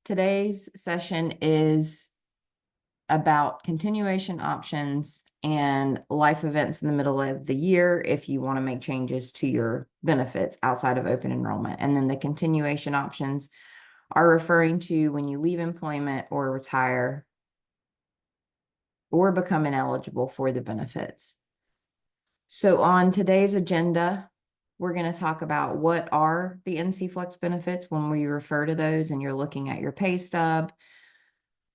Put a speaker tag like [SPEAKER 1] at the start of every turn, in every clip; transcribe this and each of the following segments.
[SPEAKER 1] Today's session is about continuation options and life events in the middle of the year if you want to make changes to your benefits outside of open enrollment. And then the continuation options are referring to when you leave employment or retire or become ineligible for the benefits. So on today's agenda, we're going to talk about what are the NCFlex benefits when we refer to those and you're looking at your pay stub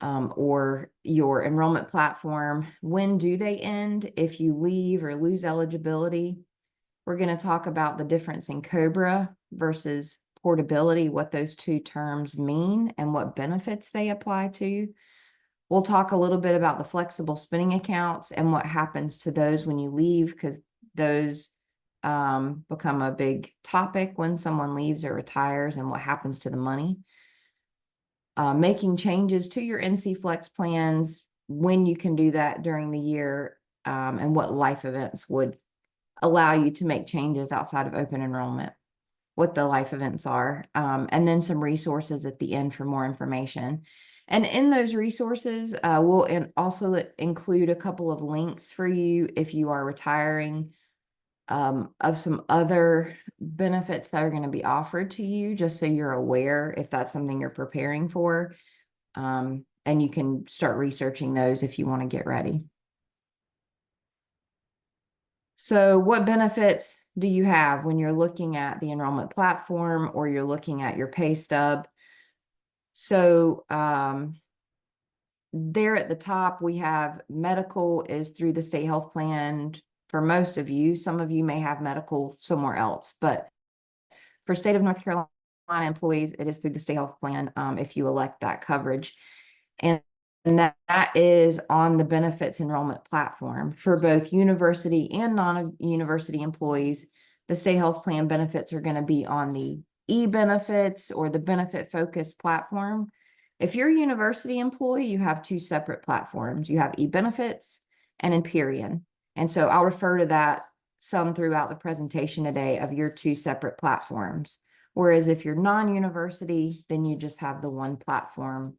[SPEAKER 1] or your enrollment platform. When do they end if you leave or lose eligibility? We're going to talk about the difference in COBRA versus portability, what those two terms mean and what benefits they apply to. We'll talk a little bit about the flexible spending accounts and what happens to those when you leave, because those become a big topic when someone leaves or retires and what happens to the money. Making changes to your NCFlex plans, when you can do that during the year, and what life events would allow you to make changes outside of open enrollment, what the life events are, and then some resources at the end for more information. And in those resources, we'll also include a couple of links for you if you are retiring, of some other benefits that are going to be offered to you, just so you're aware if that's something you're preparing for. And you can start researching those if you want to get ready. So what benefits do you have when you're looking at the enrollment platform or you're looking at your pay stub? So there at the top, we have medical is through the state health plan for most of you. Some of you may have medical somewhere else, but for state of North Carolina employees, it is through the state health plan if you elect that coverage. And that is on the benefits enrollment platform. For both university and non-university employees, the state health plan benefits are going to be on the e-benefits or the benefit focused platform. If you're a university employee, you have two separate platforms. You have e-benefits and Empyrean. And so I'll refer to that some throughout the presentation today of your two separate platforms. Whereas if you're non-university, then you just have the one platform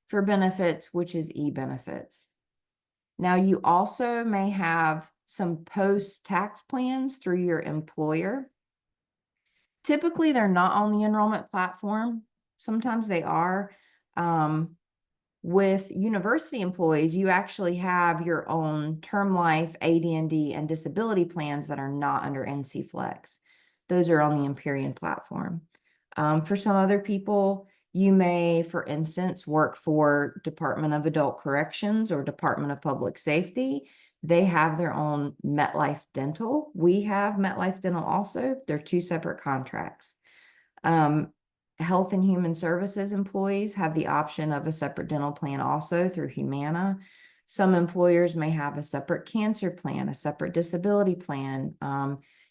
[SPEAKER 1] for benefits, which is e-benefits. Now, you also may have some post-tax plans through your employer. Typically, they're not on the enrollment platform. Sometimes they are. With university employees, you actually have your own term life, AD&D, and disability plans that are not under NCFlex. Those are on the Empyrean platform. For some other people, you may, for instance, work for Department of Adult Corrections or Department of Public Safety. They have their own MetLife Dental. We have MetLife Dental also. They're two separate contracts. Health and Human Services employees have the option of a separate dental plan also through Humana. Some employers may have a separate cancer plan, a separate disability plan,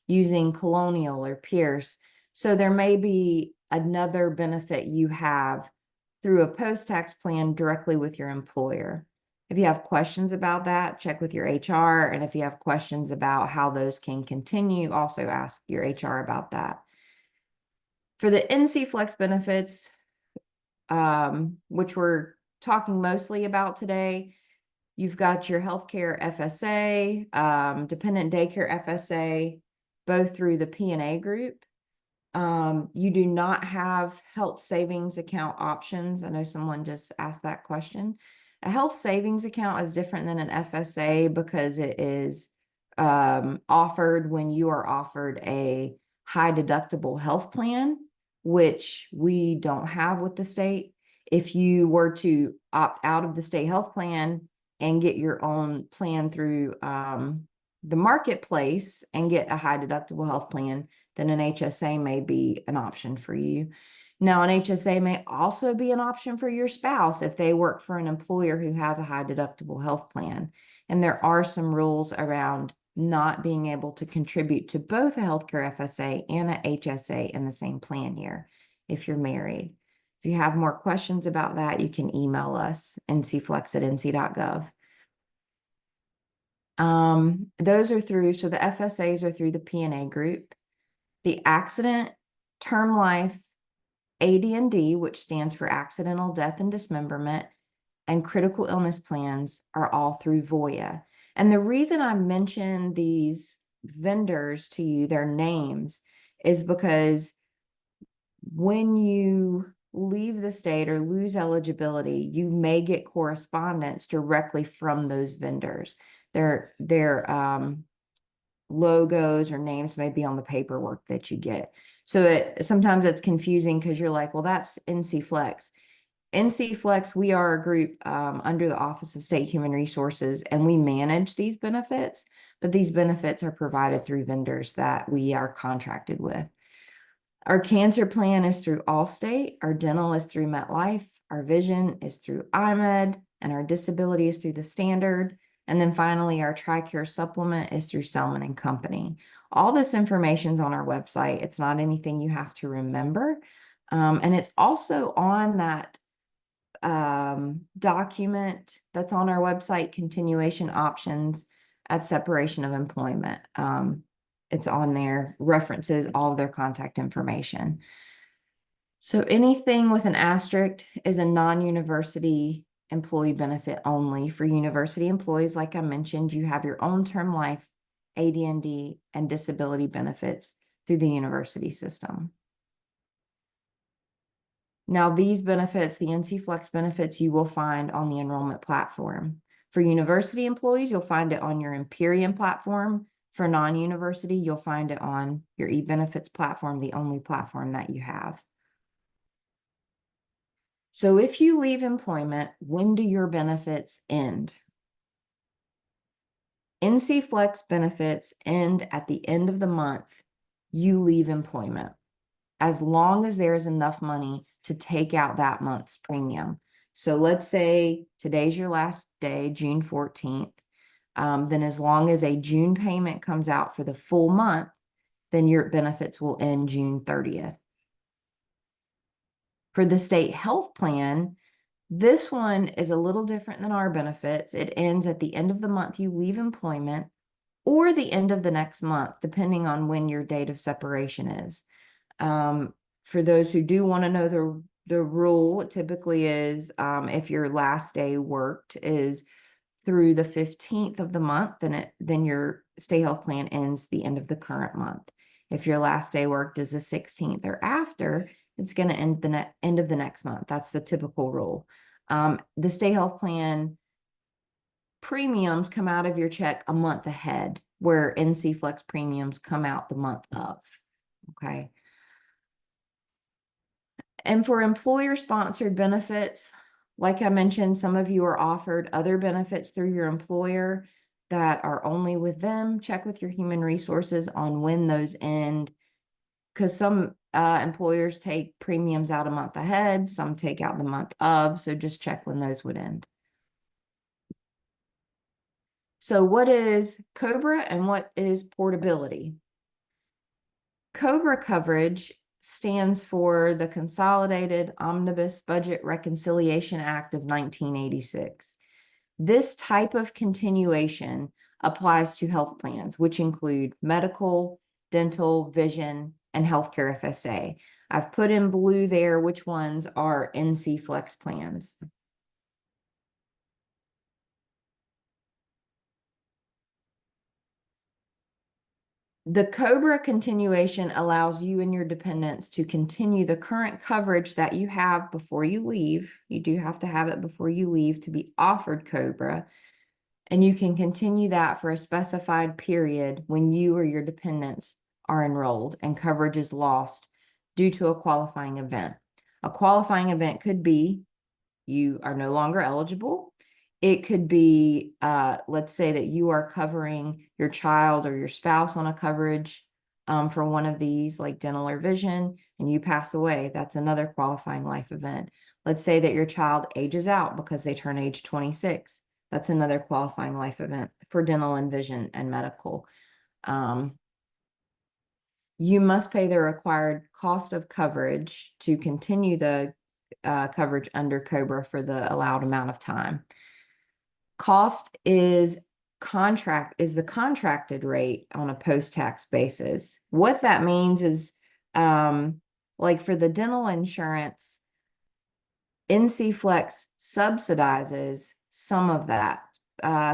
[SPEAKER 1] using Colonial or Pierce. So there may be another benefit you have through a post-tax plan directly with your employer. If you have questions about that, check with your HR. And if you have questions about how those can continue, also ask your HR about that. For the NCFlex benefits, which we're talking mostly about today, you've got your healthcare FSA, dependent daycare FSA, both through the P&A group. You do not have health savings account options. I know someone just asked that question. A health savings account is different than an FSA because it is offered when you are offered a high deductible health plan, which we don't have with the state. If you were to opt out of the state health plan and get your own plan through the marketplace and get a high deductible health plan, then an HSA may be an option for you. Now, an HSA may also be an option for your spouse if they work for an employer who has a high deductible health plan. And there are some rules around not being able to contribute to both a healthcare FSA and a HSA in the same plan year if you're married. If you have more questions about that, you can email us, ncflex@nc.gov. Those are through, so the FSAs are through the P&A group. The accident, term life, AD&D, which stands for accidental death and dismemberment, and critical illness plans are all through Voya. And the reason I mention these vendors to you, their names, is because when you leave the state or lose eligibility, you may get correspondence directly from those vendors. Their logos or names may be on the paperwork that you get. So sometimes it's confusing because you're like, well, that's NCFlex. NCFlex, we are a group under the Office of State Human Resources, and we manage these benefits, but these benefits are provided through vendors that we are contracted with. Our cancer plan is through Allstate, our dental is through MetLife, our vision is through IMED, and our disability is through the Standard. And then finally, our TRICARE supplement is through Selman and Company. All this information is on our website. It's not anything you have to remember. And it's also on that document that's on our website, continuation options at separation of employment. It's on there, references all of their contact information. So anything with an asterisk is a non-university employee benefit only. For university employees, like I mentioned, you have your own term life, AD&D, and disability benefits through the university system. Now, these benefits, the NCFlex benefits, you will find on the enrollment platform. For university employees, you'll find it on your Empyrean platform. For non-university, you'll find it on your eBenefits platform, the only platform that you have. So if you leave employment, when do your benefits end? NCFlex benefits end at the end of the month you leave employment, as long as there's enough money to take out that month's premium. So let's say today's your last day, June 14th. Then as long as a June payment comes out for the full month, then your benefits will end June 30th. For the state health plan, this one is a little different than our benefits. It ends at the end of the month you leave employment or the end of the next month, depending on when your date of separation is. For those who do want to know the rule, it typically is if your last day worked is through the 15th of the month, then your state health plan ends the end of the current month. If your last day worked is the 16th or after, it's going to end the end of the next month. That's the typical rule. The state health plan premiums come out of your check a month ahead, where NCFlex premiums come out the month of. Okay. And for employer-sponsored benefits, like I mentioned, some of you are offered other benefits through your employer that are only with them. Check with your human resources on when those end, because some employers take premiums out a month ahead, some take out the month of, so just check when those would end. So what is COBRA and what is portability? COBRA coverage stands for the Consolidated Omnibus Budget Reconciliation Act of 1986. This type of continuation applies to health plans, which include medical, dental, vision, and healthcare FSA. I've put in blue there which ones are NCFlex plans. The COBRA continuation allows you and your dependents to continue the current coverage that you have before you leave. You do have to have it before you leave to be offered COBRA. And you can continue that for a specified period when you or your dependents are enrolled and coverage is lost due to a qualifying event. A qualifying event could be you are no longer eligible. It could be, let's say that you are covering your child or your spouse on a coverage for one of these, like dental or vision, and you pass away. That's another qualifying life event. Let's say that your child ages out because they turn age 26. That's another qualifying life event for dental and vision and medical. You must pay the required cost of coverage to continue the coverage under COBRA for the allowed amount of time. Cost is the contracted rate on a post-tax basis. What that means is Like for the dental insurance, NCFlex subsidizes some of that.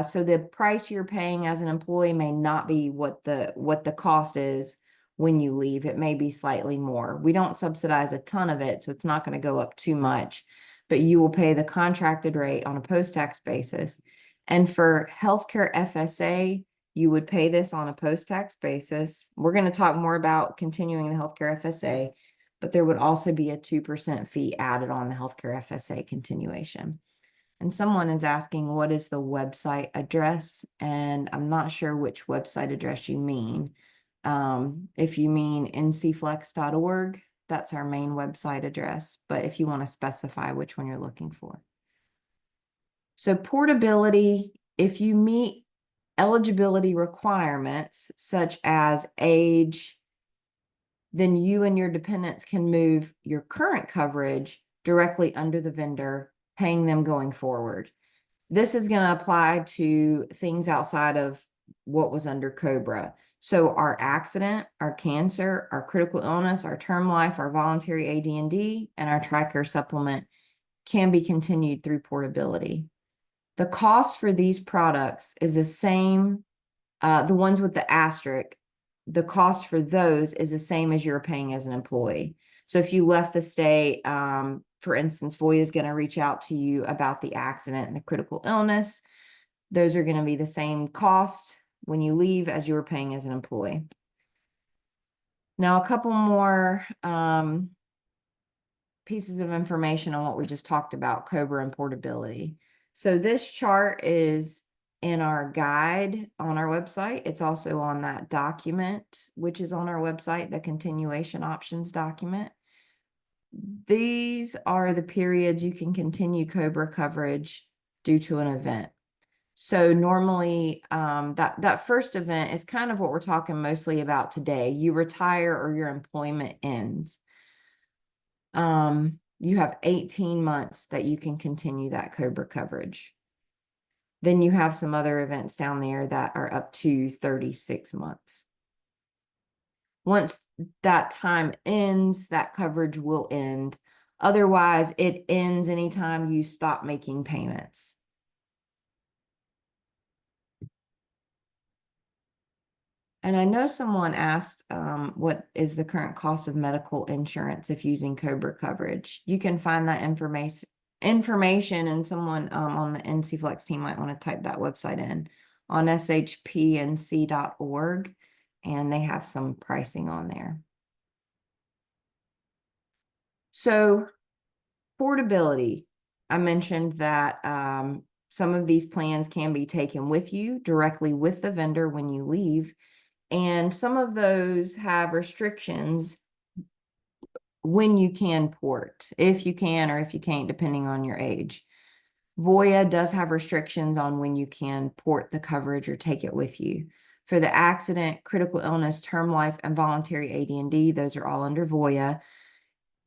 [SPEAKER 1] So the price you're paying as an employee may not be what the cost is when you leave. It may be slightly more. We don't subsidize a ton of it, so it's not going to go up too much, but you will pay the contracted rate on a post-tax basis. And for healthcare FSA, you would pay this on a post-tax basis. We're going to talk more about continuing the healthcare FSA, but there would also be a 2% fee added on the healthcare FSA continuation. And someone is asking, what is the website address? And I'm not sure which website address you mean. If you mean ncflex.org, that's our main website address. But if you want to specify which one you're looking for. So portability, if you meet eligibility requirements such as age, then you and your dependents can move your current coverage directly under the vendor, paying them going forward. This is going to apply to things outside of what was under COBRA. So our accident, our cancer, our critical illness, our term life, our voluntary AD&D, and our TRICARE supplement can be continued through portability. The cost for these products is the same, the ones with the asterisk, the cost for those is the same as you're paying as an employee. So if you left the state, for instance, Voya is going to reach out to you about the accident and the critical illness. Those are going to be the same cost when you leave as you were paying as an employee. Now, a couple more pieces of information on what we just talked about, COBRA and portability. So this chart is in our guide on our website. It's also on that document, which is on our website, the continuation options document. These are the periods you can continue COBRA coverage due to an event. So normally that first event is kind of what we're talking mostly about today. You retire or your employment ends. You have 18 months that you can continue that COBRA coverage. Then you have some other events down there that are up to 36 months. Once that time ends, that coverage will end. Otherwise, it ends anytime you stop making payments. And I know someone asked, what is the current cost of medical insurance if using COBRA coverage? You can find that information and someone on the NCFlex team might want to type that website in on shpnc.org, and they have some pricing on there. So portability, I mentioned that some of these plans can be taken with you directly with the vendor when you leave. And some of those have restrictions when you can port, if you can or if you can't, depending on your age. Voya does have restrictions on when you can port the coverage or take it with you. For the accident, critical illness, term life, and voluntary AD&D, those are all under Voya.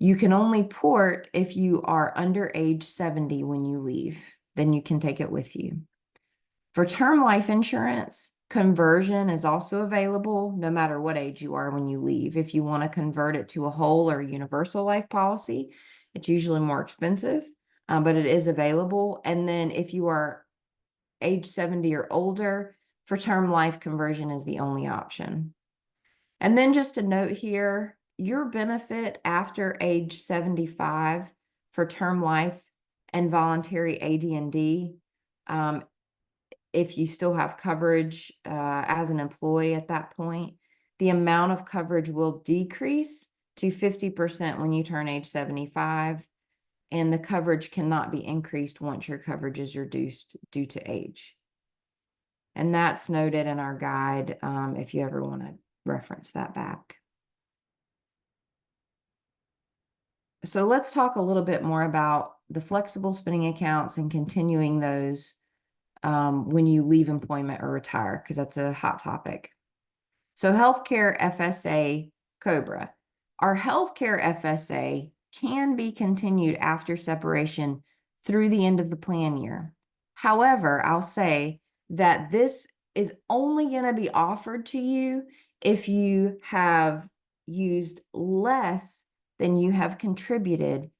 [SPEAKER 1] You can only port if you are under age 70 when you leave. Then you can take it with you. For term life insurance, conversion is also available no matter what age you are when you leave. If you want to convert it to a whole or universal life policy, it's usually more expensive, but it is available. And then if you are age 70 or older, for term life, conversion is the only option. And then just a note here, your benefit after age 75 for term life and voluntary AD&D, if you still have coverage as an employee at that point, the amount of coverage will decrease to 50% when you turn age 75, and the coverage cannot be increased once your coverage is reduced due to age. And that's noted in our guide if you ever want to reference that back. So let's talk a little bit more about the flexible spending accounts and continuing those when you leave employment or retire, because that's a hot topic. So healthcare FSA COBRA. Our healthcare FSA can be continued after separation through the end of the plan year. However, I'll say that this is only going to be offered to you if you have used less than you have contributed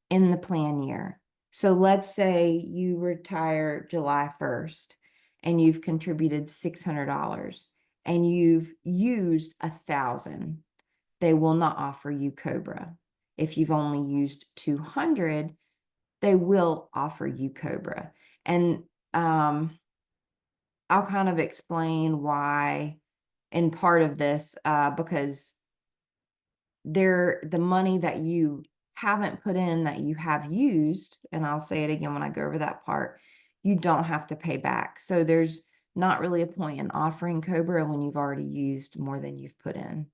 [SPEAKER 1] in the plan year. So let's say you retire July 1st and you've contributed $600 and you've used 1,000. They will not offer you COBRA. If you've only used 200, they will offer you COBRA. And I'll kind of explain why in part of this, because the money that you haven't put in that you have used, and I'll say it again when I go over that part, you don't have to pay back. So there's not really a point in offering COBRA when you've already used more than you've put in.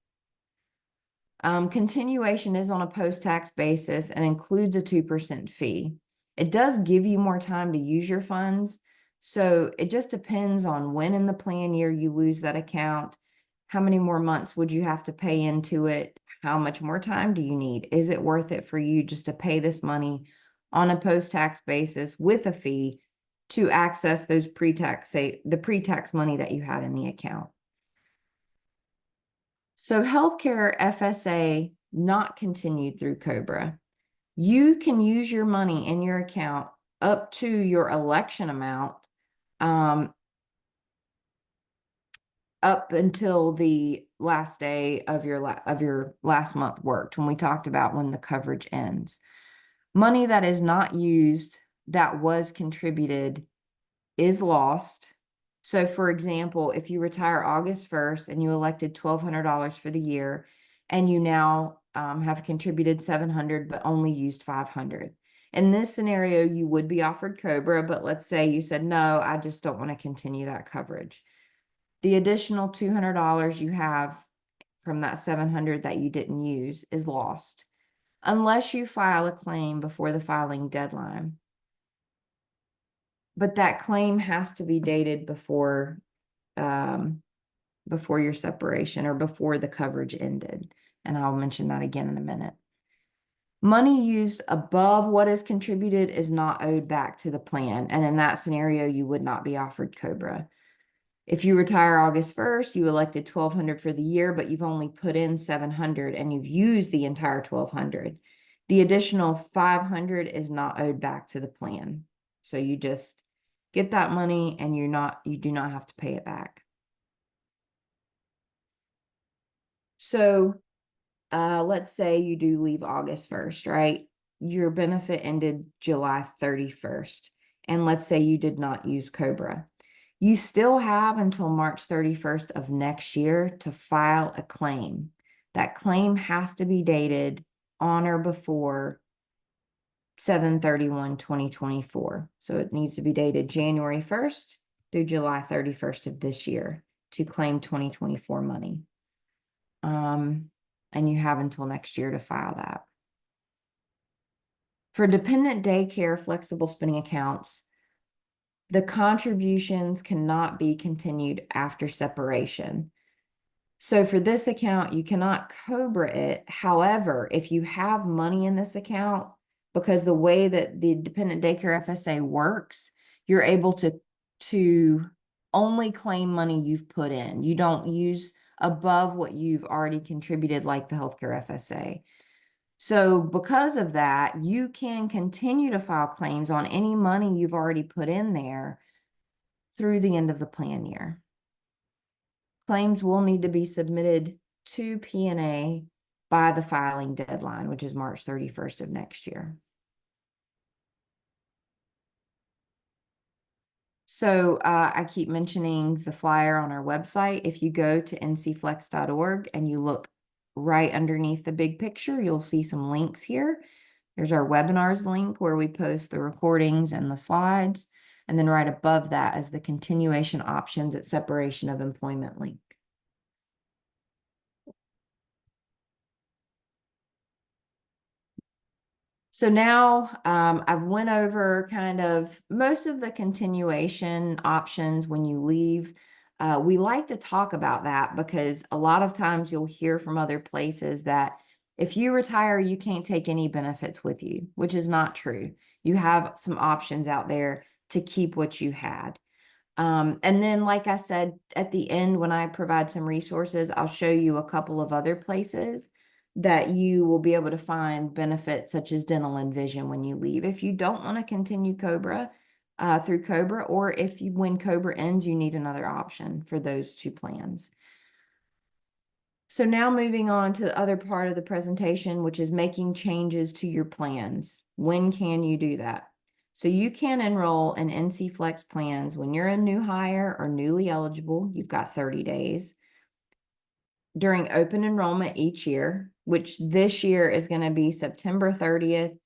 [SPEAKER 1] Continuation is on a post-tax basis and includes a 2% fee. It does give you more time to use your funds. So it just depends on when in the plan year you lose that account. How many more months would you have to pay into it? How much more time do you need? Is it worth it for you just to pay this money on a post-tax basis with a fee to access those the pre-tax money that you had in the account? So healthcare FSA not continued through COBRA. You can use your money in your account up to your election amount up until the last day of your last month worked, when we talked about when the coverage ends. Money that is not used that was contributed is lost. So for example, if you retire August 1st and you elected $1,200 for the year, and you now have contributed $700 but only used $500. In this scenario, you would be offered COBRA, but let's say you said, no, I just don't want to continue that coverage. The additional $200 you have from that $700 that you didn't use is lost, unless you file a claim before the filing deadline. But that claim has to be dated before your separation or before the coverage ended. And I'll mention that again in a minute. Money used above what is contributed is not owed back to the plan. And in that scenario, you would not be offered COBRA. If you retire August 1st, you elected $1,200 for the year, but you've only put in $700 and you've used the entire $1,200. The additional $500 is not owed back to the plan. So you just get that money and you do not have to pay it back. So let's say you do leave August 1st, right? Your benefit ended July 31st. And let's say you did not use COBRA. You still have until March 31st of next year to file a claim. That claim has to be dated on or before 7/31/2024. So it needs to be dated January 1st through July 31st of this year to claim 2024 money. And you have until next year to file that. For dependent daycare flexible spending accounts, the contributions cannot be continued after separation. So for this account, you cannot COBRA it. However, if you have money in this account, because the way that the dependent daycare FSA works, you're able to only claim money you've put in. You don't use above what you've already contributed, like the healthcare FSA. So because of that, you can continue to file claims on any money you've already put in there through the end of the plan year. Claims will need to be submitted to P&A by the filing deadline, which is March 31st of next year. So I keep mentioning the flyer on our website. If you go to ncflex.org and you look right underneath the big picture, you'll see some links here. There's our webinars link where we post the recordings and the slides. And then right above that is the continuation options at separation of employment link. So now I've went over kind of most of the continuation options when you leave. We like to talk about that because a lot of times you'll hear from other places that if you retire, you can't take any benefits with you, which is not true. You have some options out there to keep what you had. And then, like I said, at the end, when I provide some resources, I'll show you a couple of other places that you will be able to find benefits such as dental and vision when you leave. If you don't want to continue Cobra through Cobra, or if you, when Cobra ends, you need another option for those two plans. So now moving on to the other part of the presentation, which is making changes to your plans. When can you do that? So you can enroll in NCFlex plans when you're a new hire or newly eligible. You've got 30 days. During open enrollment each year, which this year is going to be September 30th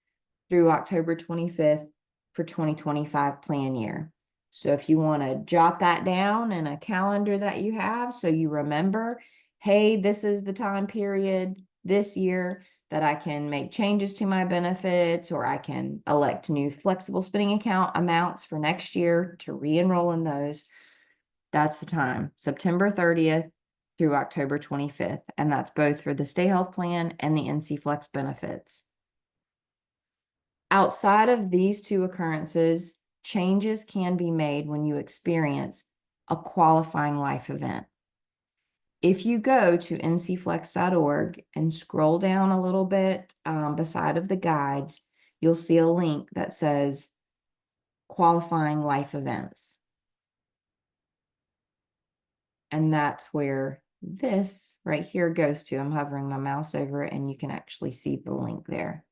[SPEAKER 1] through October 25th for 2025 plan year. So if you want to jot that down in a calendar that you have, so you remember, hey, this is the time period this year that I can make changes to my benefits, or I can elect new flexible spending account amounts for next year to re-enroll in those. That's the time, September 30th through October 25th. And that's both for the Stay Health Plan and the NCFlex benefits. Outside of these two occurrences, changes can be made when you experience a qualifying life event. If you go to ncflex.org and scroll down a little bit beside of the guides, you'll see a link that says qualifying life events. And that's where this right here goes to. I'm hovering my mouse over it and you can actually see the link there.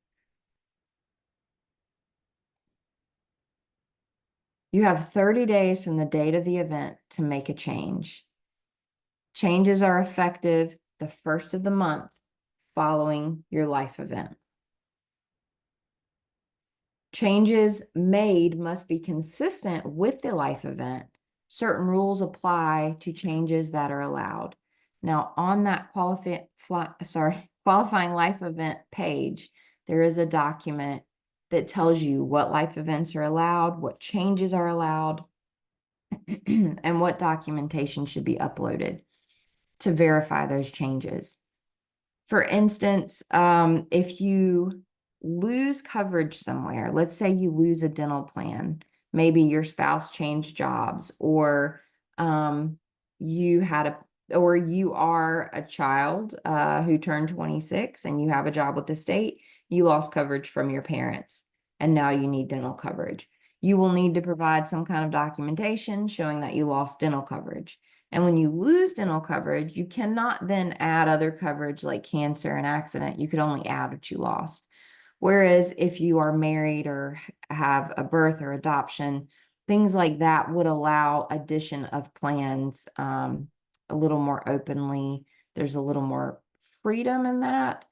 [SPEAKER 1] You have 30 days from the date of the event to make a change. Changes are effective the first of the month following your life event. Changes made must be consistent with the life event. Certain rules apply to changes that are allowed. Now, on that qualifying life event page, there is a document that tells you what life events are allowed, what changes are allowed, and what documentation should be uploaded to verify those changes. For instance, if you lose coverage somewhere, let's say you lose a dental plan, maybe your spouse changed jobs, or you are a child who turned 26 and you have a job with the state, you lost coverage from your parents, and now you need dental coverage. You will need to provide some kind of documentation showing that you lost dental coverage. And when you lose dental coverage, you cannot then add other coverage like cancer and accident. You could only add what you lost. Whereas if you are married or have a birth or adoption, things like that would allow addition of plans a little more openly. There's a little more freedom in that.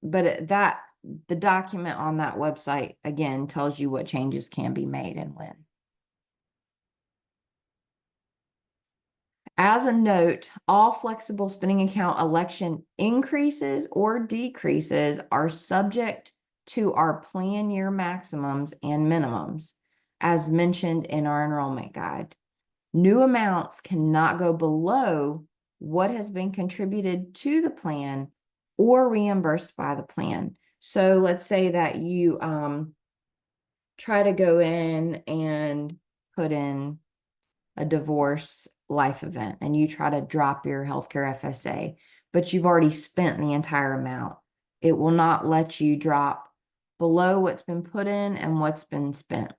[SPEAKER 1] But the document on that website, again, tells you what changes can be made and when. As a note, all flexible spending account election increases or decreases are subject to our plan year maximums and minimums, as mentioned in our enrollment guide. New amounts cannot go below what has been contributed to the plan or reimbursed by the plan. So let's say that you try to go in and put in a divorce life event and you try to drop your healthcare FSA, but you've already spent the entire amount. It will not let you drop below what's been put in and what's been spent.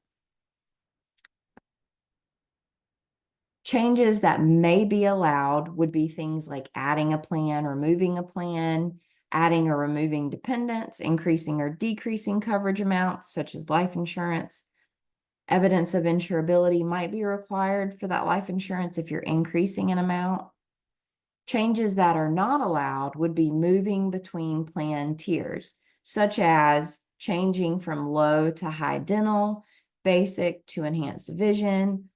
[SPEAKER 1] Changes that may be allowed would be things like adding a plan, removing a plan, adding or removing dependents, increasing or decreasing coverage amounts, such as life insurance. Evidence of insurability might be required for that life insurance if you're increasing an amount. Changes that are not allowed would be moving between plan tiers, such as changing from low to high dental, basic to enhanced vision,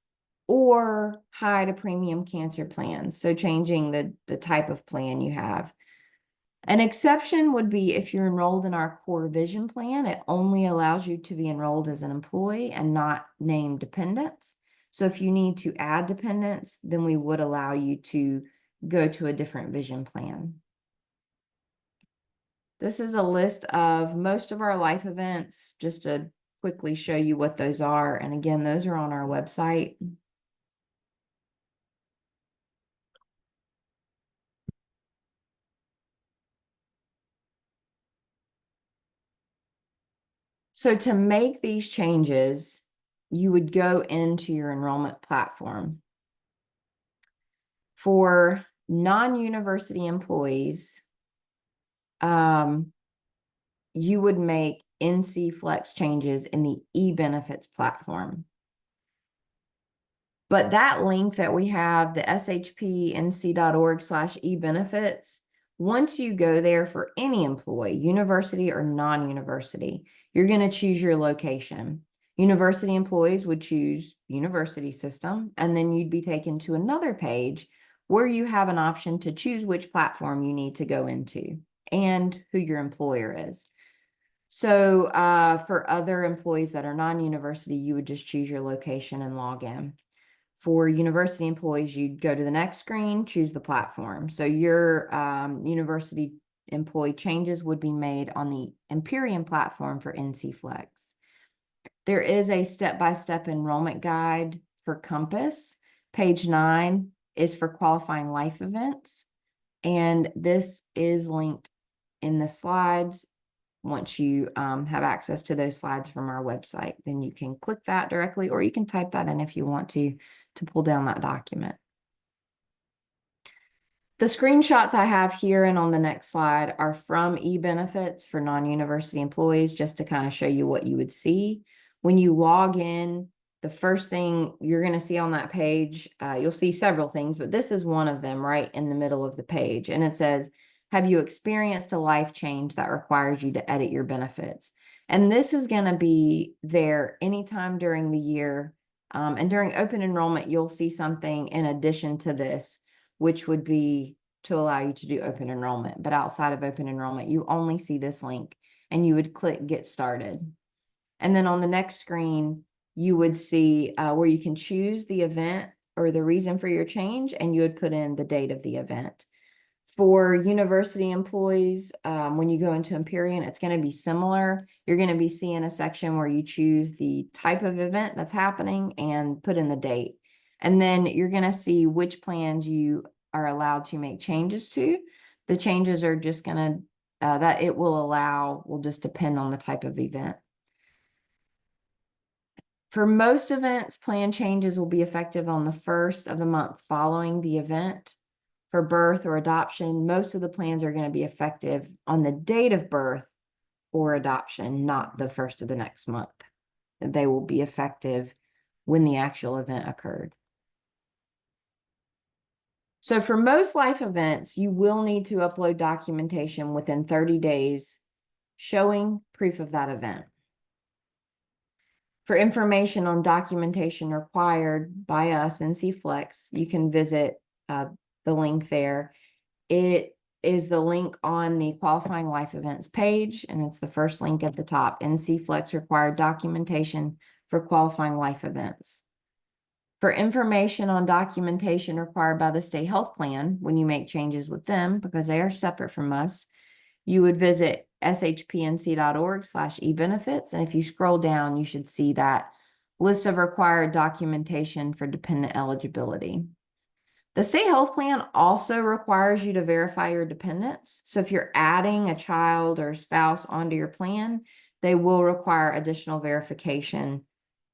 [SPEAKER 1] or high to premium cancer plans. So changing the type of plan you have. An exception would be if you're enrolled in our core vision plan, it only allows you to be enrolled as an employee and not name dependents. So if you need to add dependents, then we would allow you to go to a different vision plan. This is a list of most of our life events, just to quickly show you what those are. And again, those are on our website. So to make these changes, you would go into your enrollment platform. For non-university employees, you would make NCFlex changes in the e-benefits platform. But that link that we have, the shpnc.org/ebenefits, once you go there for any employee, university or non-university, you're going to choose your location. University employees would choose university system, and then you'd be taken to another page where you have an option to choose which platform you need to go into and who your employer is. So for other employees that are non-university, you would just choose your location and log in. For university employees, you'd go to the next screen, choose the platform. So your university employee changes would be made on the Empyrean platform for NCFlex. There is a step-by-step enrollment guide for Compass. Page 9 is for qualifying life events. And this is linked in the slides. Once you have access to those slides from our website, then you can click that directly, or you can type that in if you want to pull down that document. The screenshots I have here and on the next slide are from eBenefits for non-university employees, just to kind of show you what you would see. When you log in, the first thing you're going to see on that page, you'll see several things, but this is one of them right in the middle of the page. And it says, have you experienced a life change that requires you to edit your benefits? And this is going to be there anytime during the year. And during open enrollment, you'll see something in addition to this, which would be to allow you to do open enrollment. But outside of open enrollment, you only see this link, and you would click Get Started. And then on the next screen, you would see where you can choose the event or the reason for your change, and you would put in the date of the event. For university employees, when you go into Empyrean, it's going to be similar. You're going to be seeing a section where you choose the type of event that's happening and put in the date. And then you're going to see which plans you are allowed to make changes to. The changes are just going to, that it will allow, will just depend on the type of event. For most events, plan changes will be effective on the first of the month following the event. For birth or adoption, most of the plans are going to be effective on the date of birth or adoption, not the first of the next month. They will be effective when the actual event occurred. So for most life events, you will need to upload documentation within 30 days showing proof of that event. For information on documentation required by us, NCFlex, you can visit the link there. It is the link on the qualifying life events page, and it's the first link at the top. NCFlex required documentation for qualifying life events. For information on documentation required by the state health plan when you make changes with them, because they are separate from us, you would visit shpnc.org/ebenefits. And if you scroll down, you should see that list of required documentation for dependent eligibility. The state health plan also requires you to verify your dependents. So if you're adding a child or a spouse onto your plan, they will require additional verification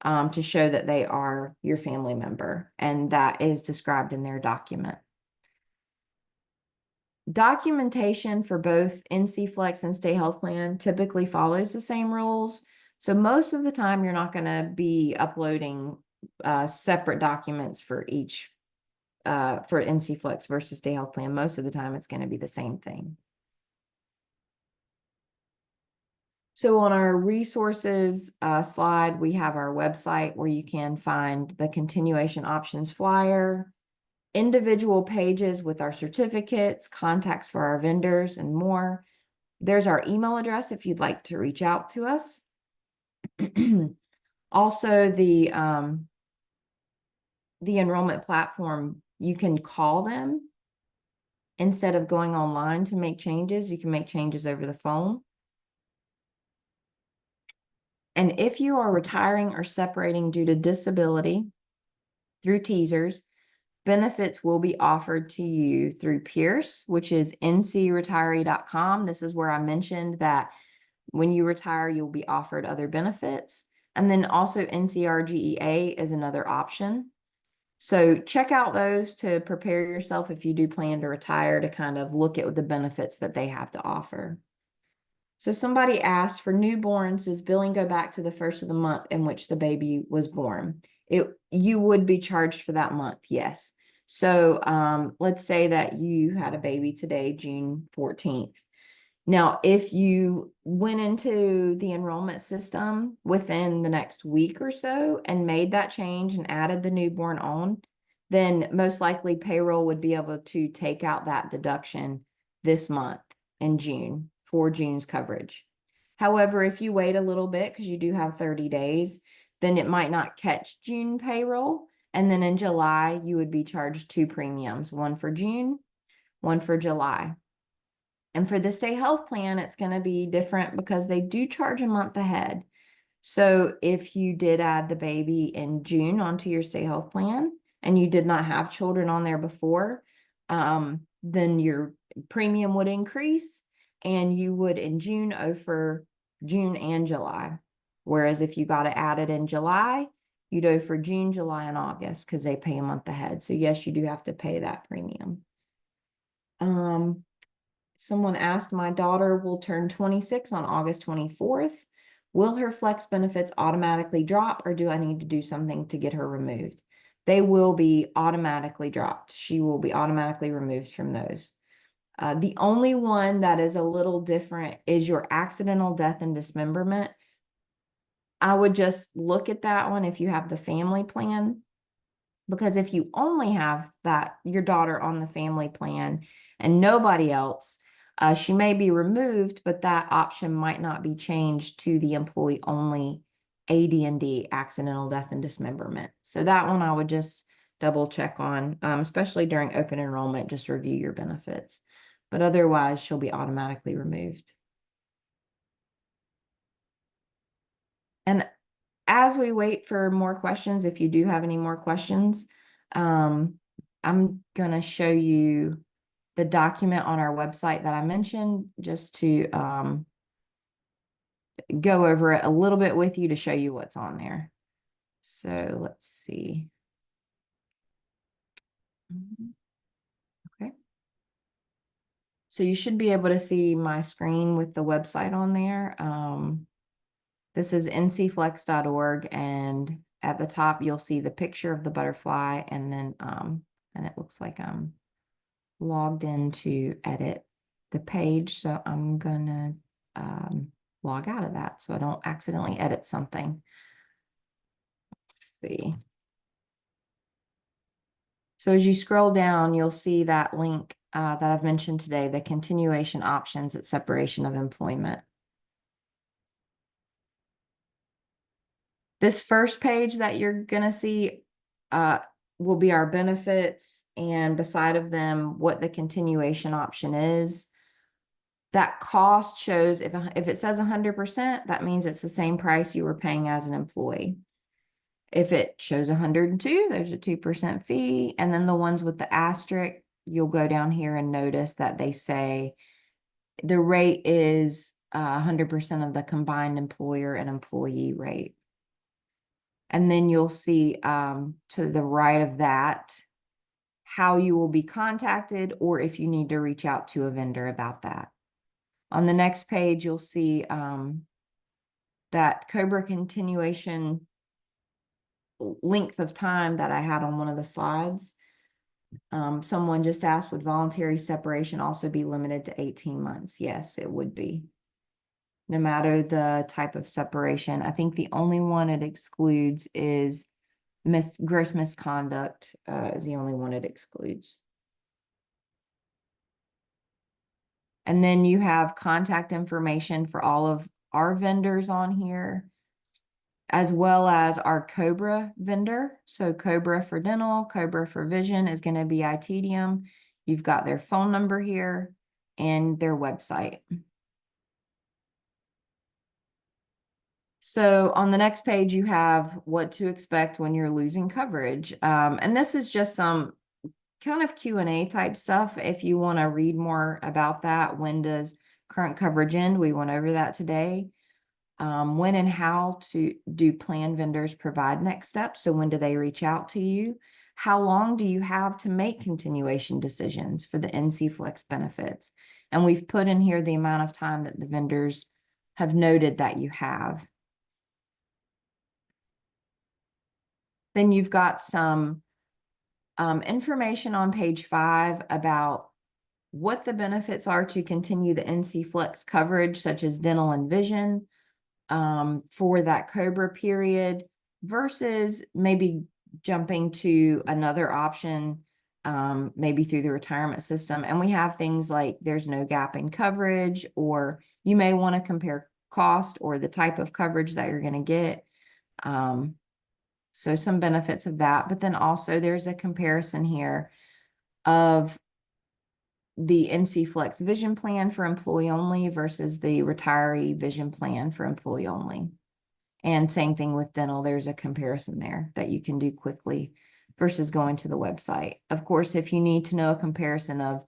[SPEAKER 1] to show that they are your family member, and that is described in their document. Documentation for both NCFlex and state health plan typically follows the same rules. So most of the time, you're not going to be uploading separate documents for each for NCFlex versus state health plan. Most of the time, it's going to be the same thing. So on our resources slide, we have our website where you can find the continuation options flyer, individual pages with our certificates, contacts for our vendors, and more. There's our email address if you'd like to reach out to us. Also, the enrollment platform, you can call them instead of going online to make changes. You can make changes over the phone. And if you are retiring or separating due to disability through teasers, benefits will be offered to you through Pierce, which is ncretiree.com. This is where I mentioned that when you retire, you'll be offered other benefits. And then also NCRGEA is another option. So check out those to prepare yourself if you do plan to retire, to kind of look at the benefits that they have to offer. So somebody asked, for newborns, does billing go back to the first of the month in which the baby was born? You would be charged for that month, yes. So let's say that you had a baby today, June 14th. Now, if you went into the enrollment system within the next week or so and made that change and added the newborn on, then most likely payroll would be able to take out that deduction this month in June for June's coverage. However, if you wait a little bit, because you do have 30 days, then it might not catch June payroll. And then in July, you would be charged two premiums, one for June, one for July. And for the Stay Health Plan, it's going to be different because they do charge a month ahead. So if you did add the baby in June onto your Stay Health Plan and you did not have children on there before, then your premium would increase and you would in June owe for June and July. Whereas if you got it added in July, you'd owe for June, July, and August because they pay a month ahead. So yes, you do have to pay that premium. Someone asked, my daughter will turn 26 on August 24th. Will her flex benefits automatically drop, or do I need to do something to get her removed? They will be automatically dropped. She will be automatically removed from those. The only one that is a little different is your accidental death and dismemberment. I would just look at that one if you have the family plan, because if you only have that, your daughter on the family plan and nobody else, she may be removed, but that option might not be changed to the employee only AD&D, accidental death and dismemberment. So that one I would just double check on, especially during open enrollment, just review your benefits. But otherwise, she'll be automatically removed. And as we wait for more questions, if you do have any more questions, I'm going to show you the document on our website that I mentioned, just to go over it a little bit with you to show you what's on there. So let's see. Okay. So you should be able to see my screen with the website on there. This is ncflex.org, and at the top you'll see the picture of the butterfly, and then and it looks like I'm logged in to edit the page. So I'm gonna log out of that so I don't accidentally edit something. Let's see. So as you scroll down, you'll see that link that I've mentioned today, the continuation options at separation of employment. This first page that you're gonna see will be our benefits, and beside of them, what the continuation option is. That cost shows if it says 100%, that means it's the same price you were paying as an employee. If it shows 102, there's a 2% fee. And then the ones with the asterisk, you'll go down here and notice that they say the rate is 100% of the combined employer and employee rate. And then you'll see to the right of that how you will be contacted, or if you need to reach out to a vendor about that. On the next page, you'll see that COBRA continuation length of time that I had on one of the slides. Someone just asked, would voluntary separation also be limited to 18 months? Yes, it would be. No matter the type of separation. I think the only one it excludes is gross misconduct is the only one it excludes. And then you have contact information for all of our vendors on here, as well as our COBRA vendor. So COBRA for dental, COBRA for vision is going to be Itedium. You've got their phone number here and their website. So on the next page, you have what to expect when you're losing coverage. And this is just some kind of Q&A type stuff. If you want to read more about that, when does current coverage end, we went over that today. When and how to do plan vendors provide next steps? So when do they reach out to you? How long do you have to make continuation decisions for the NCFlex benefits? And we've put in here the amount of time that the vendors have noted that you have. Then you've got some information on page 5 about what the benefits are to continue the NCFlex coverage, such as dental and vision, for that COBRA period versus maybe jumping to another option, maybe through the retirement system. And we have things like there's no gap in coverage, or you may want to compare cost or the type of coverage that you're going to get. So some benefits of that, but then also there's a comparison here of the NCFlex vision plan for employee only versus the retiree vision plan for employee only. And same thing with dental, there's a comparison there that you can do quickly versus going to the website. Of course, if you need to know a comparison of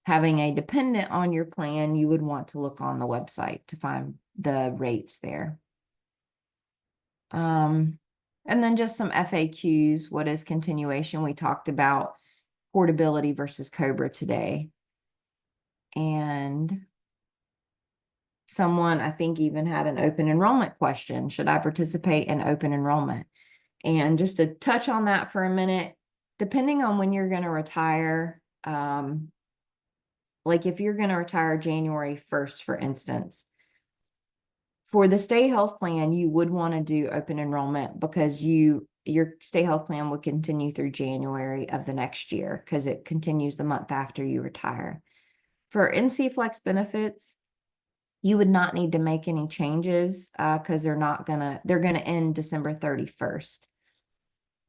[SPEAKER 1] having a dependent on your plan, you would want to look on the website to find the rates there. And then just some FAQs. What is continuation? We talked about portability versus COBRA today. And someone, I think, even had an open enrollment question. Should I participate in open enrollment? And just to touch on that for a minute, depending on when you're going to retire, like if you're going to retire January 1st, for instance, for the Stay Health plan, you would want to do open enrollment because your Stay Health plan would continue through January of the next year because it continues the month after you retire. For NCFlex benefits, you would not need to make any changes because they're gonna end December 31st.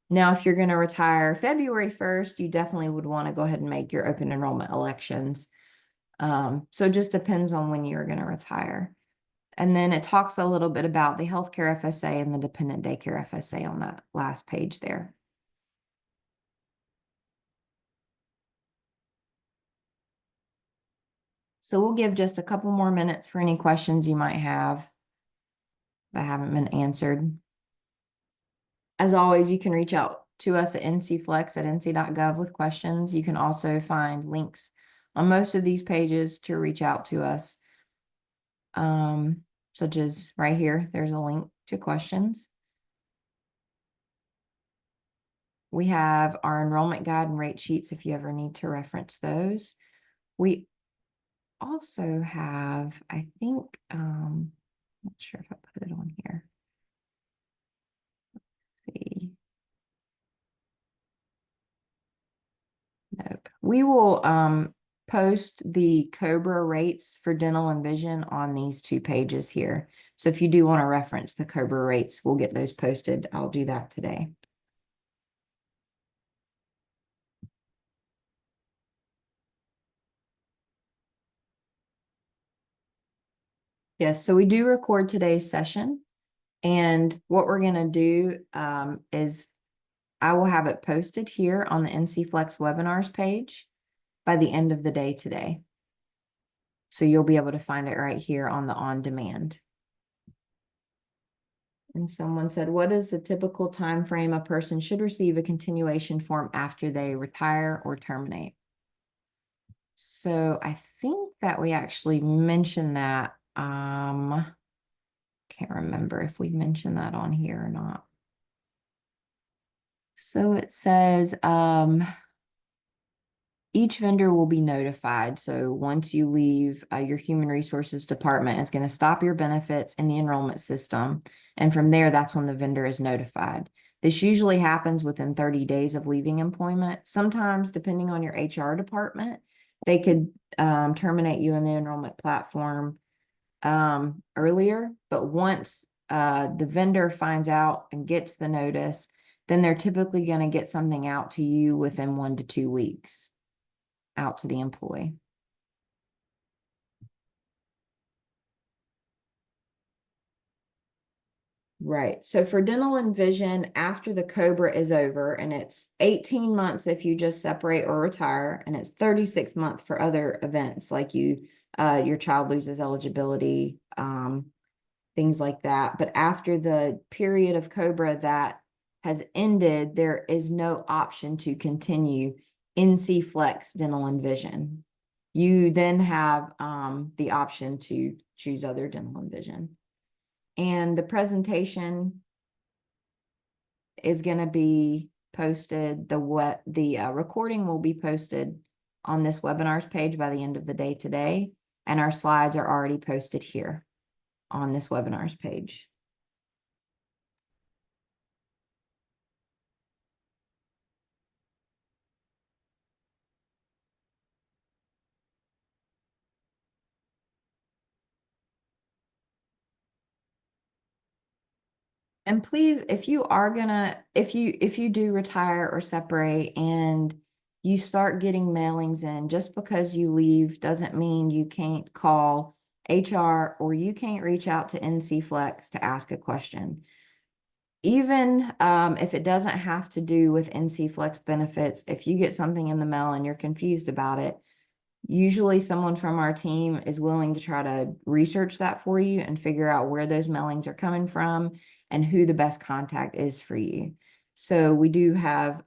[SPEAKER 1] Now, if you're going to retire February 1st, you definitely would want to go ahead and make your open enrollment elections. So it just depends on when you're going to retire. And then it talks a little bit about the healthcare FSA and the dependent daycare FSA on that last page there. So we'll give just a couple more minutes for any questions you might have that haven't been answered. As always, you can reach out to us at ncflex@nc.gov with questions. You can also find links on most of these pages to reach out to us. Such as right here, there's a link to questions. We have our enrollment guide and rate sheets if you ever need to reference those. We also have, I think, not sure if I put it on here. Let's see. Nope. We will post the COBRA rates for dental and vision on these 2 pages here. So if you do want to reference the COBRA rates, we'll get those posted. I'll do that today. Yes, so we do record today's session. And what we're going to do is I will have it posted here on the NCFlex webinars page by the end of the day today. So you'll be able to find it right here on the on demand. And someone said, what is the typical time frame a person should receive a continuation form after they retire or terminate? So I think that we actually mentioned that. Can't remember if we mentioned that on here or not. So it says, each vendor will be notified. So once you leave your human resources department, it's going to stop your benefits in the enrollment system. And from there, that's when the vendor is notified. This usually happens within 30 days of leaving employment. Sometimes, depending on your HR department, they could terminate you in the enrollment platform earlier. But once the vendor finds out and gets the notice, then they're typically going to get something out to you within 1 to 2 weeks. Out to the employee. Right. So for dental and vision, after the COBRA is over, and it's 18 months if you just separate or retire, and it's 36 months for other events like you your child loses eligibility, things like that. But after the period of COBRA that has ended, there is no option to continue NCFlex dental and vision. You then have the option to choose other dental and vision. And the presentation is going to be posted. The recording will be posted on this webinars page by the end of the day today, and our slides are already posted here on this webinars page. And please, if you are gonna, if you do retire or separate and you start getting mailings in, just because you leave doesn't mean you can't call HR or you can't reach out to NCFlex to ask a question. Even if it doesn't have to do with NCFlex benefits, if you get something in the mail and you're confused about it, usually someone from our team is willing to try to research that for you and figure out where those mailings are coming from and who the best contact is for you. So we do have,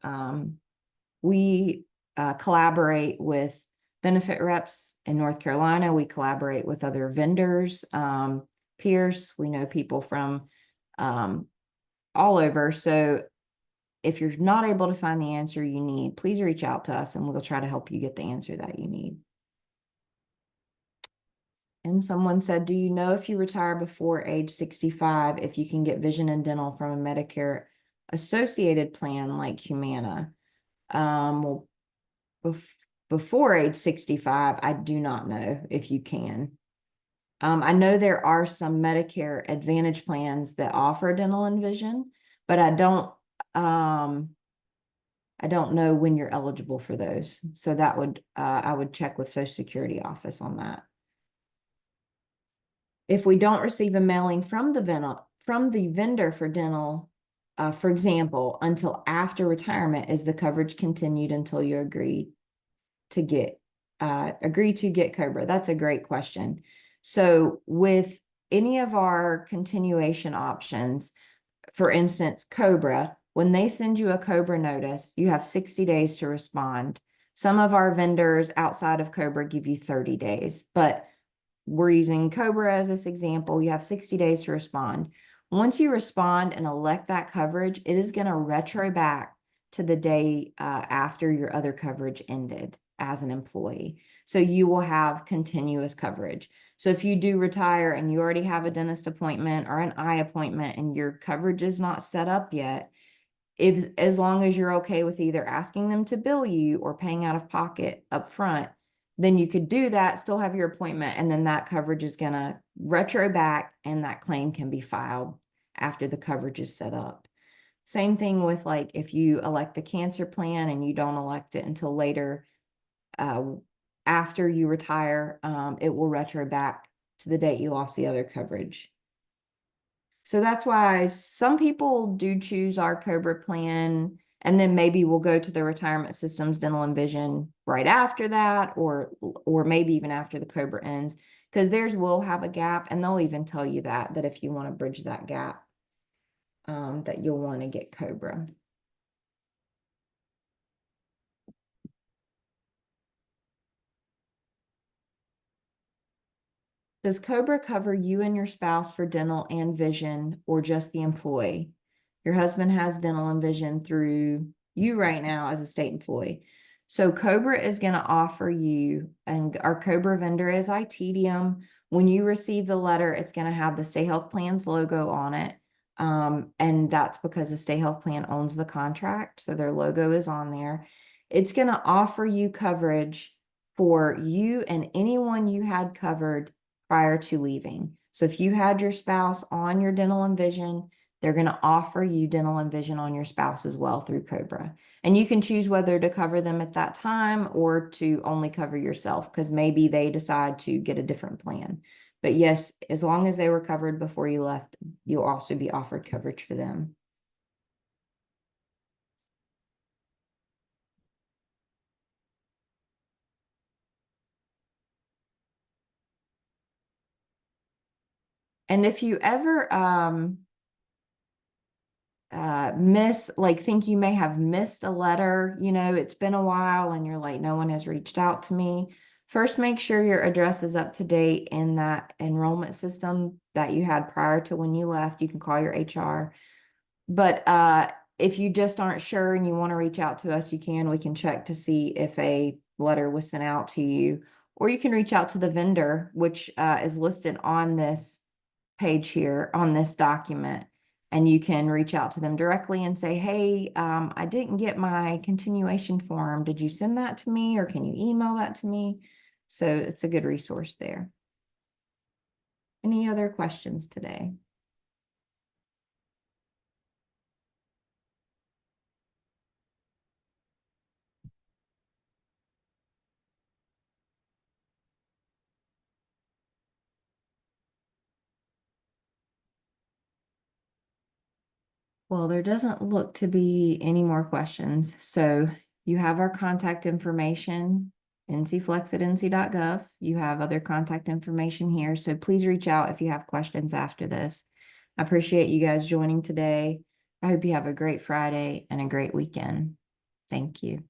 [SPEAKER 1] we collaborate with benefit reps in North Carolina. We collaborate with other vendors, peers. We know people from all over. So if you're not able to find the answer you need, please reach out to us and we'll try to help you get the answer that you need. And someone said, do you know if you retire before age 65, if you can get vision and dental from a Medicare associated plan like Humana? Well, before age 65, I do not know if you can. I know there are some Medicare Advantage plans that offer dental and vision, but I don't know when you're eligible for those. So that would, I would check with Social Security office on that. If we don't receive a mailing from the vendor for dental, for example, until after retirement, is the coverage continued until you agree to get COBRA? That's a great question. So with any of our continuation options, for instance, COBRA, when they send you a COBRA notice, you have 60 days to respond. Some of our vendors outside of COBRA give you 30 days, but we're using COBRA as this example. You have 60 days to respond. Once you respond and elect that coverage, it is going to retro back to the day after your other coverage ended as an employee. So you will have continuous coverage. So if you do retire and you already have a dentist appointment or an eye appointment and your coverage is not set up yet, as long as you're okay with either asking them to bill you or paying out of pocket up front, then you could do that, still have your appointment, and then that coverage is going to retro back and that claim can be filed after the coverage is set up. Same thing with like if you elect the cancer plan and you don't elect it until later, after you retire, it will retro back to the date you lost the other coverage. So that's why some people do choose our COBRA plan, and then maybe we'll go to the retirement systems, dental and vision right after that, or maybe even after the COBRA ends, because theirs will have a gap, and they'll even tell you that if you want to bridge that gap, that you'll want to get COBRA. Does COBRA cover you and your spouse for dental and vision, or just the employee? Your husband has dental and vision through you right now as a state employee. So COBRA is going to offer you, and our COBRA vendor is ITDM. When you receive the letter, it's going to have the Stay Health Plan's logo on it. And that's because the Stay Health Plan owns the contract, so their logo is on there. It's going to offer you coverage for you and anyone you had covered prior to leaving. So if you had your spouse on your dental and vision, they're going to offer you dental and vision on your spouse as well through COBRA. And you can choose whether to cover them at that time or to only cover yourself, because maybe they decide to get a different plan. But yes, as long as they were covered before you left, you'll also be offered coverage for them. And if you ever think you may have missed a letter, it's been a while and you're like, no one has reached out to me. First, make sure your address is up to date in that enrollment system that you had prior to when you left. You can call your HR. But if you just aren't sure and you want to reach out to us, you can. We can check to see if a letter was sent out to you, or you can reach out to the vendor, which is listed on this page here on this document. And you can reach out to them directly and say, hey, I didn't get my continuation form. Did you send that to me, or can you email that to me? So it's a good resource there. Any other questions today? Well, there doesn't look to be any more questions. So you have our contact information, ncflex@nc.gov. You have other contact information here. So please reach out if you have questions after this. I appreciate you guys joining today. I hope you have a great Friday and a great weekend. Thank you.